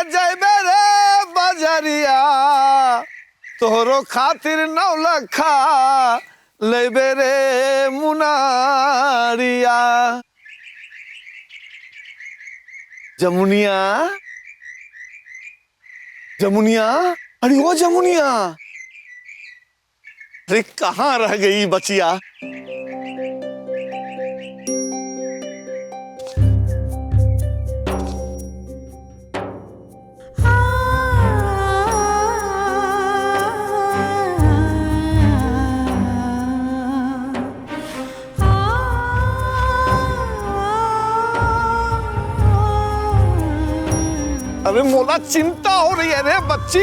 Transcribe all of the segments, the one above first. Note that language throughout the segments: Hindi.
जैबे रे बजरिया तोहरो खातिर 9 लखा लेबे रे मुनारिया। जमुनिया जमुनिया, अरे वो जमुनिया, अरे कहाँ रह गई बचिया? अरे मोला चिंता हो रही है रे बच्ची,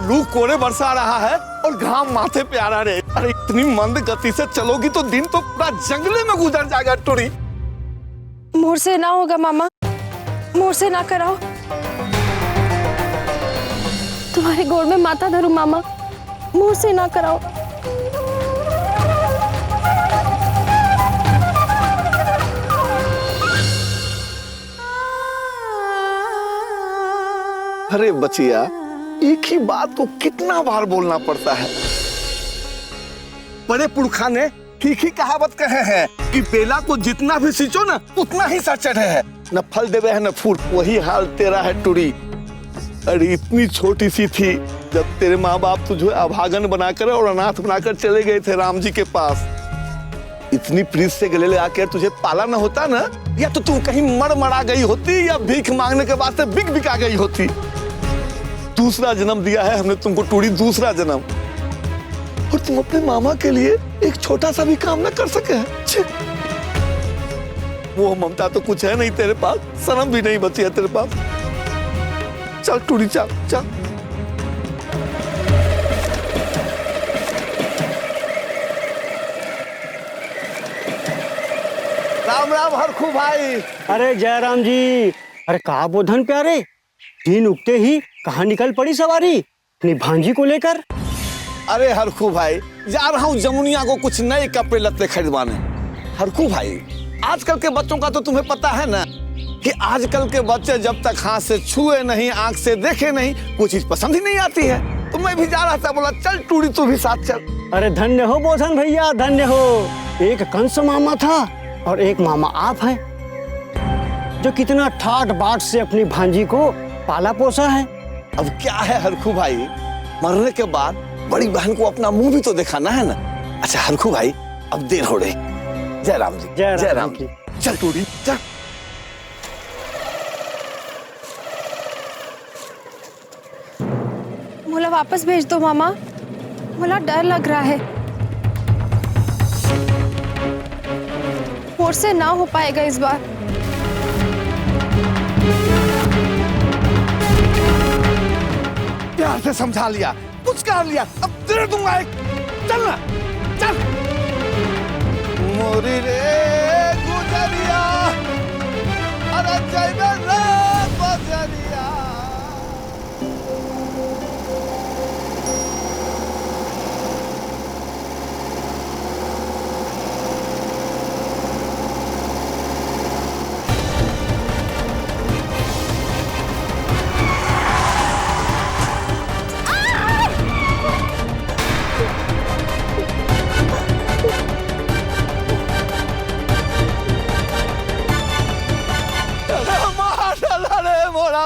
लू कोड़े बरसा रहा है और घाम माथे पे आ रहा है। अरे इतनी मंद गति से चलोगी तो दिन तो पूरा जंगले में गुजर जाएगा टोरी। मोर से ना होगा मामा, मोर से ना कराओ। तुम्हारे गोड़ में माथा धरूं मामा, मोर से ना कराओ। अरे बचिया, एक ही बात को कितना बार बोलना पड़ता है। बड़े पुरखा ने ठीक ही कहावत कहे हैं कि बेला को जितना भी सींचो ना उतना ही सा चढ़े है, न फल देवे है न फूल। वही हाल तेरा है टुरी। अरे इतनी छोटी सी थी जब तेरे माँ बाप तुझे अभागन बनाकर और अनाथ बनाकर चले गए थे राम जी के पास। इतनी प्रीत से गले ले आकर तुझे पाला न होता ना, या तो तू कहीं मरा गई होती या भीख मांगने के वास्ते बिक बिका गई होती। दूसरा जन्म दिया है हमने तुमको टूरी, दूसरा जन्म। और तुम अपने मामा के लिए एक छोटा सा भी काम न कर सके हैं। वो ममता तो कुछ है नहीं तेरे पास, सनम भी नहीं बची है तेरे पास। चल टूरी चल चल। राम राम हरखू भाई। अरे जयराम जी, अरे कहा बोधन प्यारे, दिन उगते ही कहाँ निकल पड़ी सवारी अपनी भांजी को लेकर? अरे हरखू भाई, जा रहा हूँ जमुनिया को कुछ नए कपड़े लत्ते खरीदवाने। हरखू भाई, आजकल के बच्चों का तो तुम्हें पता है ना कि आजकल के बच्चे जब तक हाथ से छुए नहीं, आंख से देखे नहीं, कोई चीज पसंद ही नहीं आती है। तो मैं भी जा रहा था, बोला चल टूरी तू भी साथ चल। अरे धन्य हो बोधन भैया, धन्य हो। एक कंस मामा था और एक मामा आप है, जो कितना ठाट बाट से अपनी भांजी को पाला पोसा है। अब क्या है हरखू भाई, मरने के बाद बड़ी बहन को अपना मुंह भी तो दिखाना है ना। अच्छा हरखू भाई, अब देर हो रही। जय राम जी, जय राम जी। चल टूरी चल। मोला वापस भेज दो मामा, मोला डर लग रहा है। मोर से ना हो पाएगा इस बार। प्यार से समझा लिया, कुछ कर लिया, अब दे दूंगा एक। चल ना चल। मोरी रे गुजरिया, अरे जैबे रे बजरिया।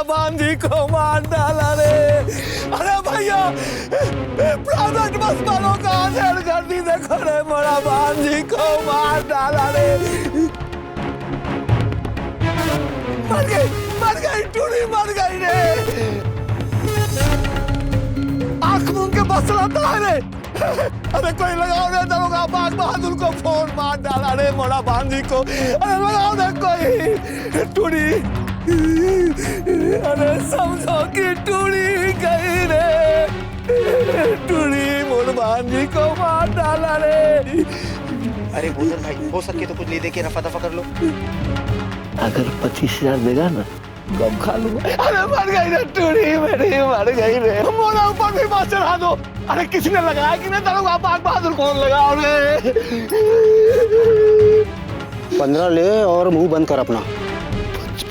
बांधी को मार डाला रे। अरे भैया, प्राइवेट बस वालों का आंसर कर दी, देखो रे मोरा बांधी को मार डाला रे। मर गई टूरी, मर गई रे। आंख मूंद के बस रहता है रे। अरे कोई लगाओ रे दरोगा बाग बहादुर को फोन, मार डाला रे मोरा बांधी को। अरे लगाओ रे कोई। टूरी, अरे समझो कि टूरी गई रे। टूरी मोर भांजी को मार डाला रे। अरे बोधन भाई, हो सके तो कुछ ले दे के रफा दफा कर लो। अगर 25,000 देगा ना, गम खा लूंगा। अरे मर गई रे टूरी, मेरी मर गई रे। मोरा ऊपर भी बात चढ़ा दो। अरे किसी ने लगाया कि नहीं दरोगा बाग बहादुर, कौन लगाओ रे। 15 ले और मुंह बंद कर अपना।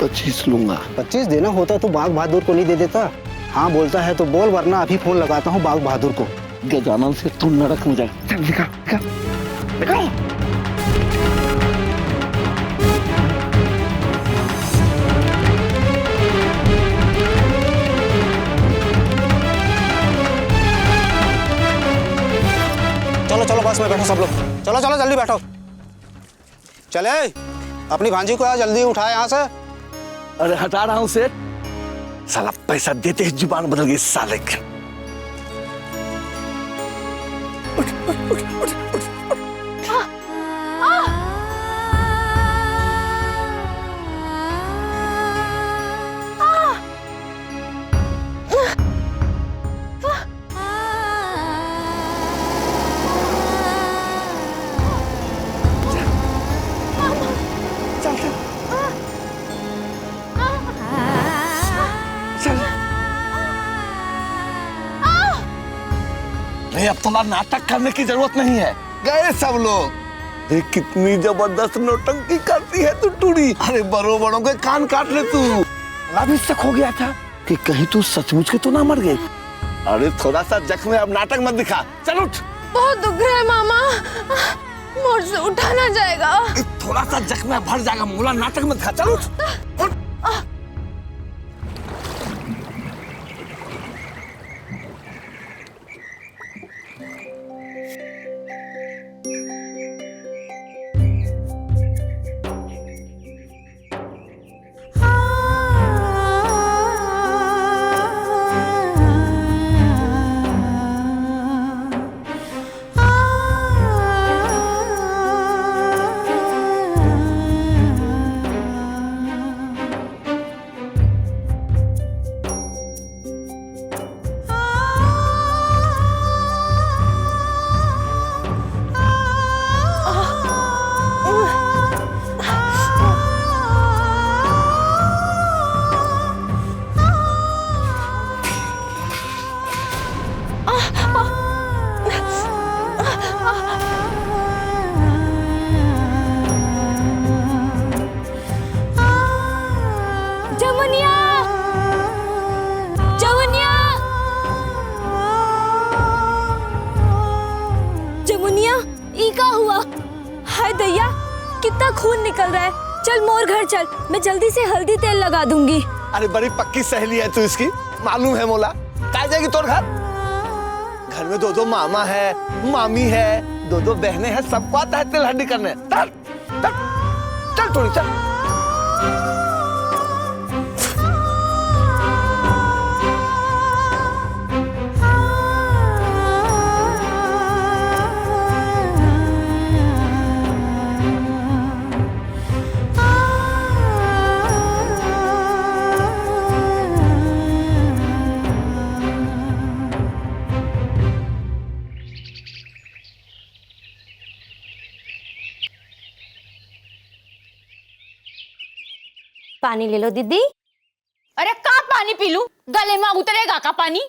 25 लूंगा। 25 देना होता तो बाग बहादुर को नहीं दे देता। हाँ बोलता है तो बोल, वरना अभी फोन लगाता हूँ बाग बहादुर को। गजानन से तू नरक में जाएगा। चल निकाल निकाल निकाल। चलो चलो बस में बैठो सब लोग, चलो चलो जल्दी बैठो। चले अपनी भांजी को जल्दी उठाए यहाँ से। अरे हटा रहा हूँ सेठ। साला पैसा देते ही जुबान बदल गई साले की। नहीं अब थोड़ा नाटक करने की जरूरत नहीं है। गए सब लोग। देख कितनी जबरदस्त नौटंकी करती है तू टूरी। अरे बड़ों बड़ों के कान काट ले तू। अभी तक हो गया था कि कहीं तू सचमुच के तो ना मर गई। अरे थोड़ा सा जख्म है, अब नाटक मत दिखा। चल उठ। बहुत दुख रहा है मामा, मुझसे उठा ना जाएगा। थोड़ा सा जख्म है, भर जाएगा। मोला नाटक मत दिखा। चल उठ। उठ। कितना खून निकल रहा है। चल मोर घर चल, मैं जल्दी से हल्दी तेल लगा दूंगी। अरे बड़ी पक्की सहेली है तू इसकी, मालूम है मोला। कहाँ जाएगी तोर घर? घर में दो मामा है, मामी है, दो बहनें हैं, सबको आता है तेल हड्डी करने। चल चल चल थोड़ी चल। पानी ले लो दीदी। अरे का पानी पी लूं? गले में उतरेगा का पानी?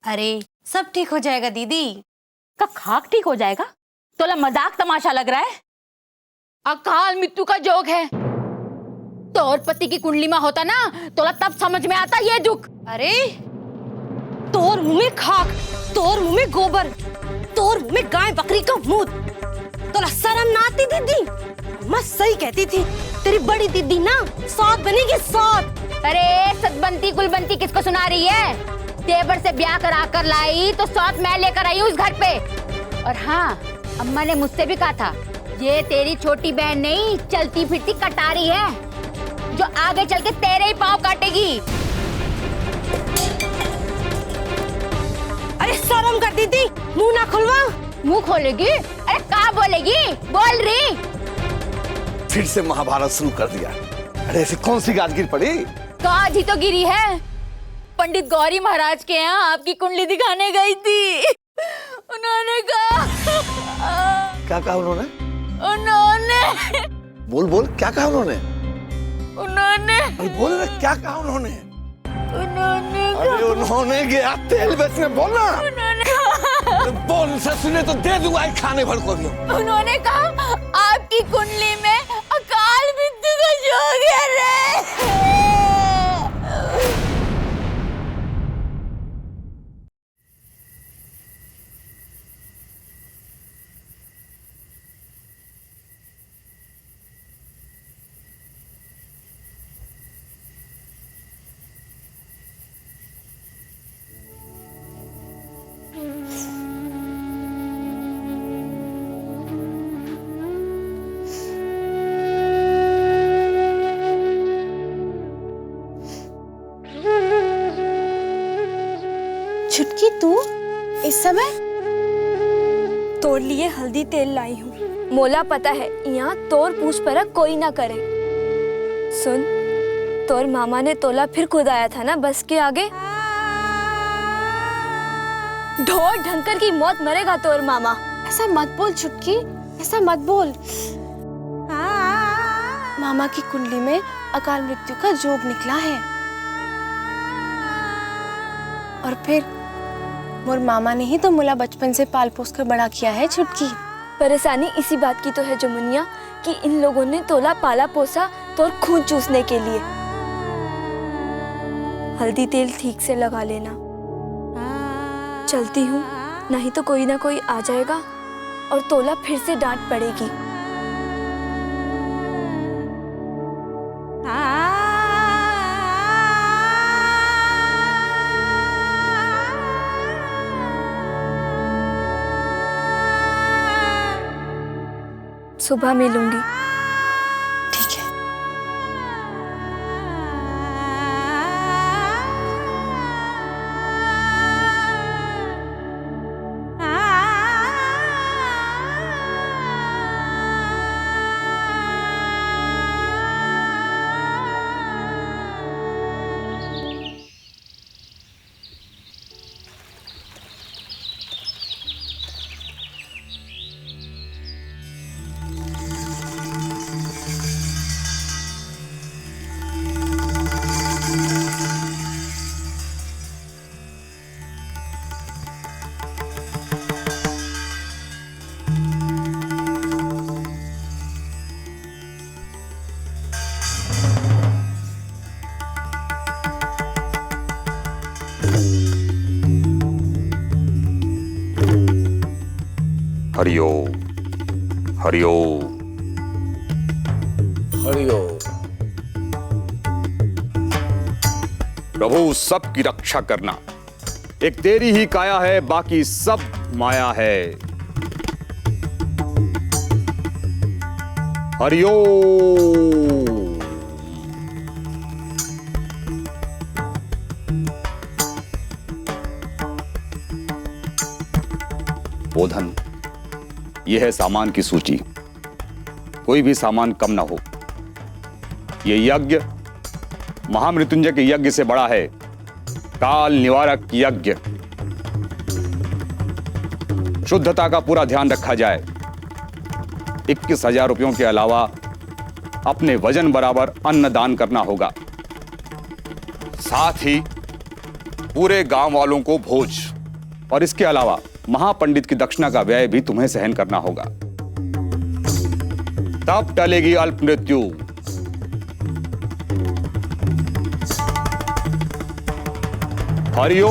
अरे सब ठीक हो जाएगा दीदी। का खाक ठीक हो जाएगा? तोला मजाक तमाशा लग रहा है? अकाल मृत्यु का जोग है। तोर पति की कुंडली में होता ना, तोला तब समझ में आता ये दुख। अरे तोर मुंह में खाक, तोर मुंह में गोबर, तोर मुंह में गाय बकरी का मूत। तोला शर्म ना आती दीदी? मैं सही कहती थी, तेरी बड़ी दीदी ना सौत बनेगी सौत। अरे सतबंती कुलबंती किसको सुना रही है? देवर से ब्याह करा कर लाई तो सौत मैं लेकर आई हूँ इस घर पे। और हाँ, अम्मा ने मुझसे भी कहा था, ये तेरी छोटी बहन नहीं, चलती फिरती कटारी है जो आगे चल के तेरे ही पाँव काटेगी। अरे शर्म कर दीदी, मुंह ना खुलवा। मुंह खोलेगी? अरे क्या बोलेगी? बोल रही। फिर से महाभारत शुरू कर दिया। अरे ऐसी कौन सी गाज गिर पड़ी? गाज ही तो गिरी है। पंडित गौरी महाराज के यहाँ आपकी कुंडली दिखाने गई थी। उन्होंने कहा। क्या कहा उन्होंने? उन्होंने बोल बोल, क्या कहा उन्होंने? बोल रहे, क्या कहा उन्होंने? अरे उन्होंने गया तेल बेचने, बोलना। बोल से सुने तो दे दूंगा खाने भर को भी। उन्होंने कहा आपकी कुंडली में अकाल मृत्यु का हो गया रे? छुटकी तू इस समय? तोड़ लिए हल्दी तेल लाई हूँ। मोला पता है यहाँ तोर पूछ परख कोई ना करे। सुन, तोर मामा ने तोला फिर खुदाया था ना बस के आगे। ढोर ढंकर की मौत मरेगा तोर मामा। ऐसा मत बोल छुटकी, ऐसा मत बोल। मामा की कुंडली में अकाल मृत्यु का जोग निकला है। और फिर मोर मामा ने ही तो मुला बचपन से पाल पोस कर बड़ा किया है छुटकी। परेशानी इसी बात की तो है जमुनिया कि इन लोगों ने तोला पाला पोसा तोर खून चूसने के लिए। हल्दी तेल ठीक से लगा लेना। चलती हूँ, नहीं तो कोई ना कोई आ जाएगा और तोला फिर से डांट पड़ेगी। सुबह मिलूंगी। ठीक है। हरिओ हरिओ हरिओ। प्रभु सबकी रक्षा करना। एक तेरी ही काया है, बाकी सब माया है। हरिओ। बोधन, यह है सामान की सूची। कोई भी सामान कम ना हो। यह यज्ञ महामृत्युंजय के यज्ञ से बड़ा है। काल निवारक यज्ञ। शुद्धता का पूरा ध्यान रखा जाए। 21,000 रुपयों के अलावा अपने वजन बराबर अन्न दान करना होगा। साथ ही पूरे गांव वालों को भोज, और इसके अलावा महापंडित की दक्षिणा का व्यय भी तुम्हें सहन करना होगा। तब टलेगी अल्प मृत्यु। हरिओ।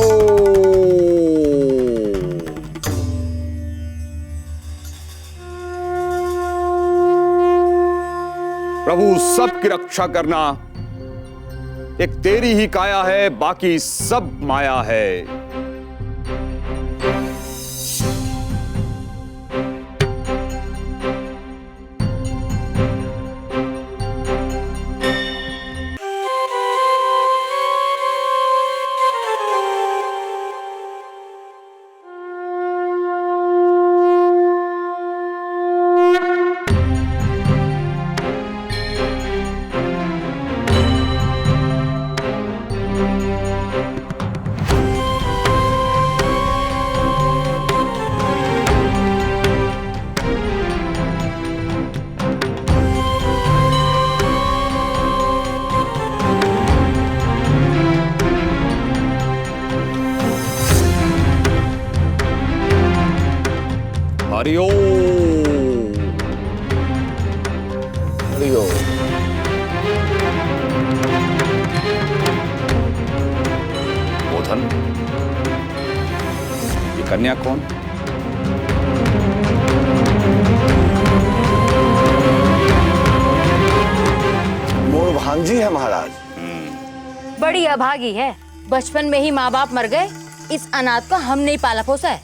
प्रभु सबकी रक्षा करना। एक तेरी ही काया है, बाकी सब माया है। हरिओ हरिओ। बोधन, ये कन्या कौन? मोर भांजी है महाराज। बड़ी अभागी है, बचपन में ही माँ बाप मर गए, इस अनाथ को हम नहीं पाला पोसा है।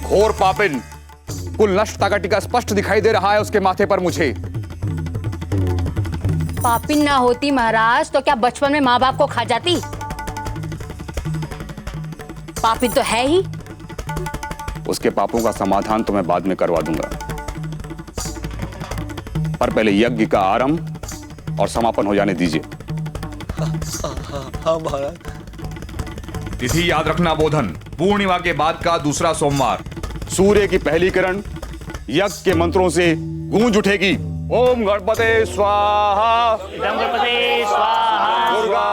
घोर पापिन, कुल नष्टता का टीका स्पष्ट दिखाई दे रहा है उसके माथे पर मुझे। पापिन ना होती महाराज तो क्या बचपन में माँ बाप को खा जाती? पापिन तो है ही। उसके पापों का समाधान तो मैं बाद में करवा दूंगा, पर पहले यज्ञ का आरंभ और समापन हो जाने दीजिए। हाँ महाराज। तिथि याद रखना बोधन, पूर्णिमा के बाद का दूसरा सोमवार। सूर्य की पहली किरण यज्ञ के मंत्रों से गूंज उठेगी। ओम गणपते स्वाहा, इदं गणपते स्वाहा, दुर्गा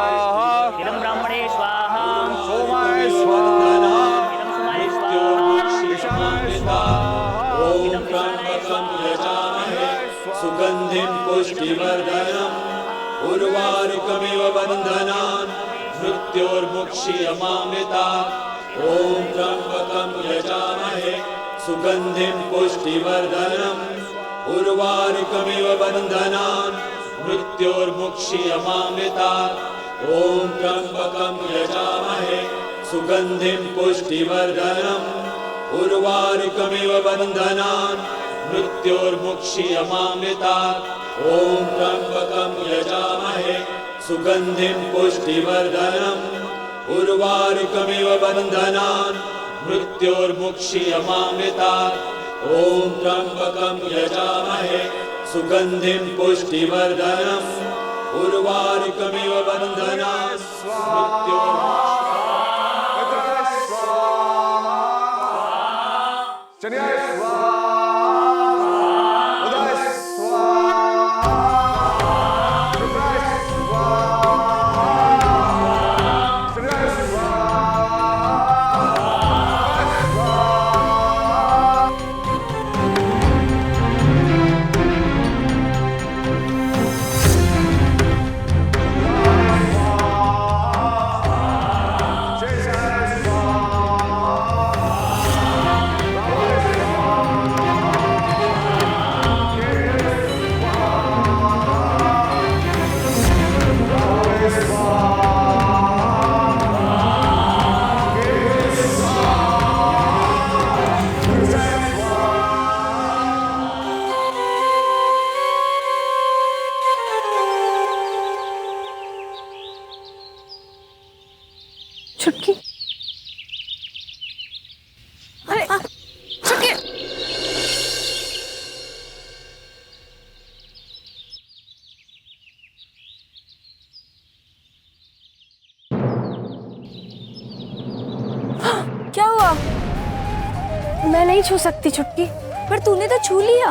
इदं ब्राह्मणे स्वाहा, सोमाय स्वाहा, इदं सोमाय स्वाहा, ईशानाय स्वाहा। इदं त्र्यंबकं यजामहे सुगंधिं पुष्टिवर्धनम् उर्वारुकमिव बन्धनान् मृत्योर्मुक्षीयमामृतात्। ॐ त्र्यंबकं यजामहे सुगंधिं पुष्टिवर्धनम् उर्वारुकमिव बन्धनान् मृत्योर्मुक्षीयमामृतात्। ॐ त्र्यंबकं यजामहे सुगंधिं पुष्टिवर्धनम् उर्वारुकमिव बन्धनान् मृत्योर्मुक्षीयमामृतात्। ॐ त्र्यंबकं यजामहे सुगंधिं पुष्टिवर्धनम् उर्वारुकमिव बन्धनान् मृत्योर्मुक्षीयमामृतात्। ॐ त्र्यंबकं यजामहे सुगंधिं पुष्टिवर्धनम् उर्वारुकमिव बन्धनान् छुटकी, अरे छुटकी। क्या हुआ? मैं नहीं छू सकती छुटकी, पर तूने तो छू लिया।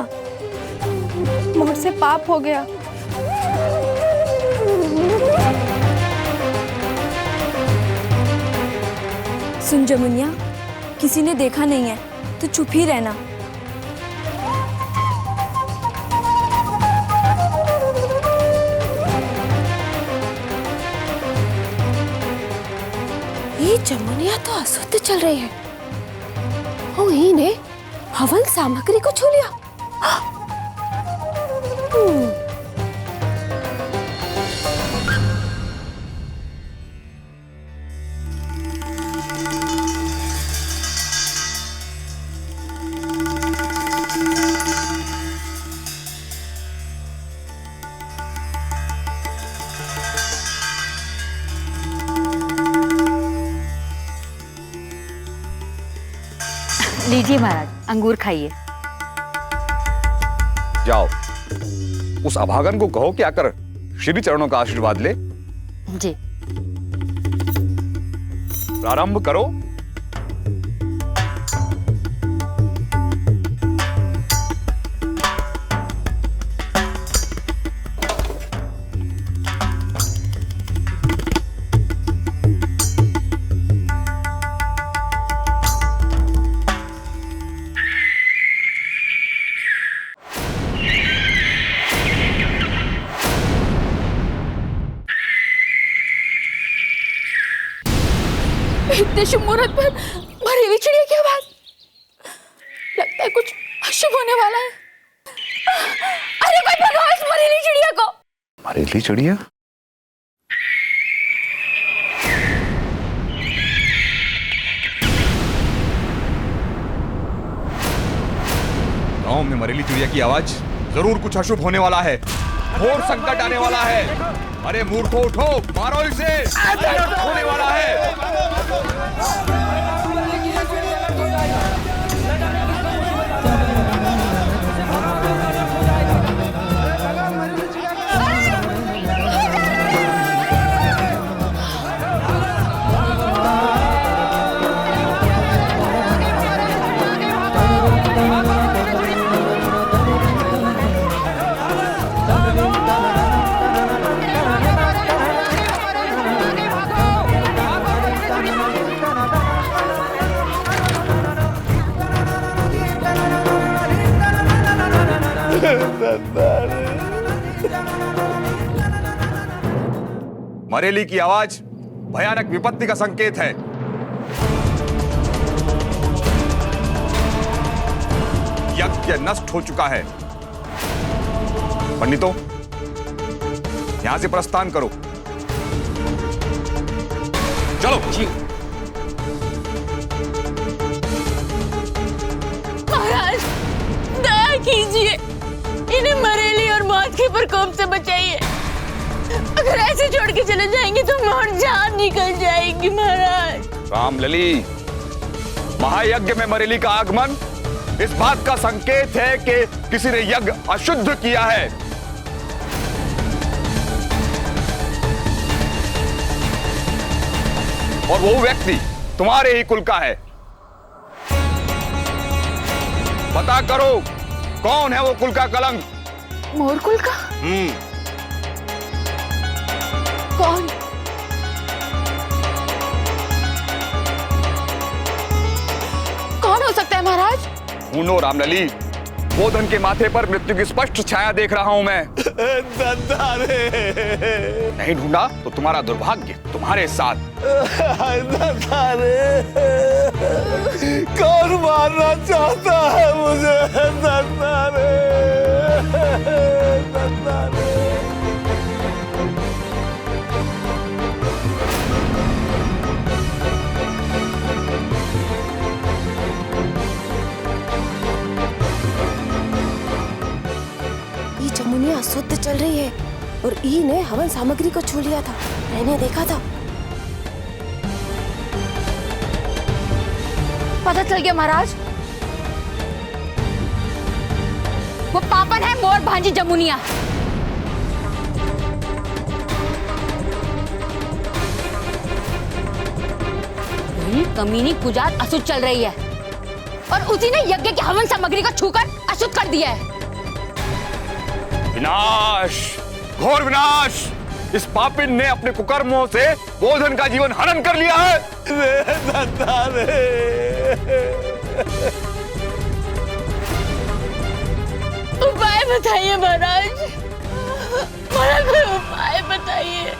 मुझसे पाप हो गया। सुन जमुनिया, किसी ने देखा नहीं है तो चुप ही रहना। ये जमुनिया तो अशुद्ध चल रही है। ओ, ही ने हवन सामग्री को छू लिया। लीजिए महाराज, अंगूर खाइए। जाओ, उस अभागन को कहो कि आकर श्री चरणों का आशीर्वाद ले। जी। प्रारंभ करो। इतने शुभ मुहूर्त पर मरेली चिड़िया की आवाज। लगता है कुछ अशुभ होने वाला है। अरे कोई भगाओ इस मरेली चिड़िया को। मरेली चिड़िया? गांव में मरेली चिड़िया की आवाज, जरूर कुछ अशुभ होने वाला है, घोर संकट आने वाला है। अरे मूर्खों उठो, मारो इसे, अनर्थ होने वाला है। मरेली की आवाज भयानक विपत्ति का संकेत है। यज्ञ नष्ट हो चुका है। पंडितों, यहां से प्रस्थान करो। चलो जी। महाराज, दया कीजिए, इन्हें मरेली और मौत के प्रकोप से बचाइए। अगर ऐसे छोड़ के चले जाएंगे तो मोर जान निकल जाएगी। महाराज रामलली, महायज्ञ में मरेली का आगमन इस बात का संकेत है कि किसी ने यज्ञ अशुद्ध किया है। और वो व्यक्ति तुम्हारे ही कुल का है। पता करो कौन है वो कुल का कलंक। मोर कुल का? कौन? कौन हो सकता है महाराज? ढूंढो रामलली, बोधन के माथे पर मृत्यु की स्पष्ट छाया देख रहा हूं मैं। नहीं ढूंढा तो तुम्हारा दुर्भाग्य तुम्हारे साथ। कौन मारना चाहता है मुझे? जमुनिया अशुद्ध चल रही है और ई ने हवन सामग्री को छू लिया था। मैंने देखा था। पता चल गया महाराज, वो पापन है मोर भांजी जमुनिया। कमीनी पुजात अशुद्ध चल रही है और उसी ने यज्ञ की हवन सामग्री को छूकर अशुद्ध कर दिया है। विनाश, घोर विनाश! इस पापिन ने अपने कुकर्मों से बोधन का जीवन हनन कर लिया है। उपाय बताइए महाराज, बड़ा कोई उपाय बताइए।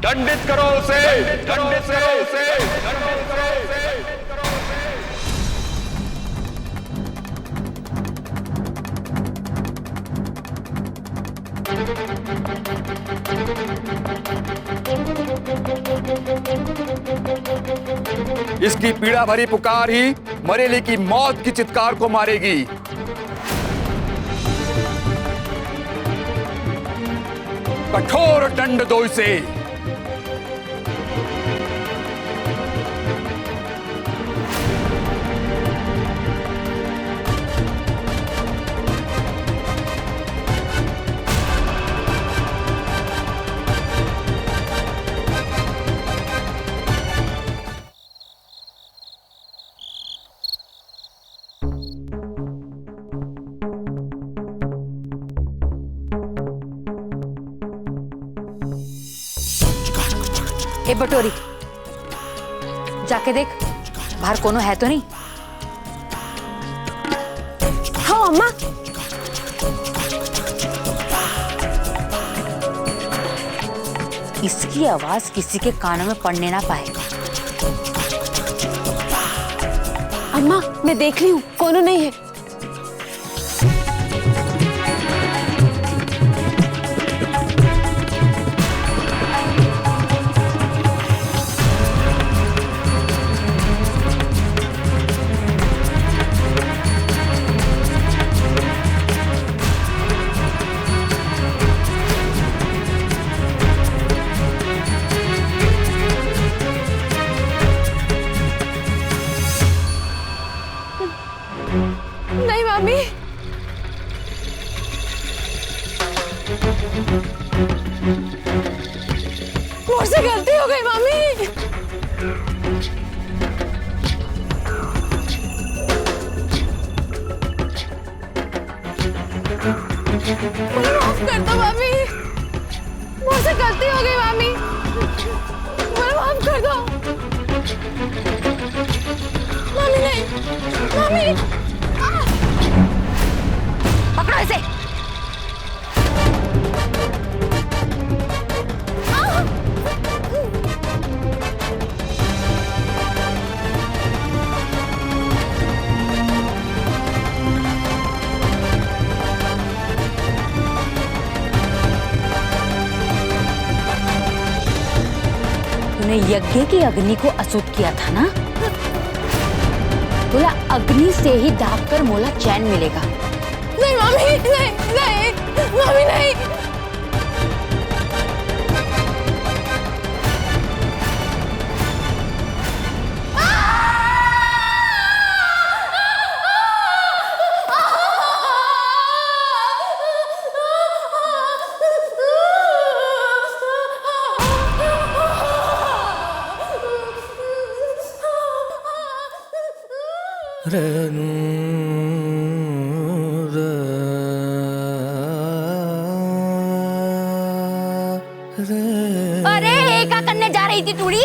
दंडित करो उसे, दंडित करो उसे, दंडित करो उसे। इसकी पीड़ा भरी पुकार ही मरेली की मौत की चित्कार को मारेगी। कठोर दंड दो इसे। ए बटोरी, जाके देख बाहर कोनो है तो नहीं। हाँ अम्मा। इसकी आवाज किसी के कानों में पड़ने ना पाएगा। अम्मा मैं देख ली हूँ, कोनो नहीं है। नहीं मामी, मुझसे गलती हो गई मामी। मुझे माफ कर दो मामी, मुझसे गलती हो गई मामी, मुझे माफ कर दो। मामी नहीं, मामी पकड़ो इसे। तूने यज्ञ की अग्नि को अशुद्ध किया था ना? बोला अग्नि से ही दाग कर मोला चैन मिलेगा। नहीं मामी, नहीं नहीं मामी नहीं। अरे क्या करने जा रही थी टूड़ी?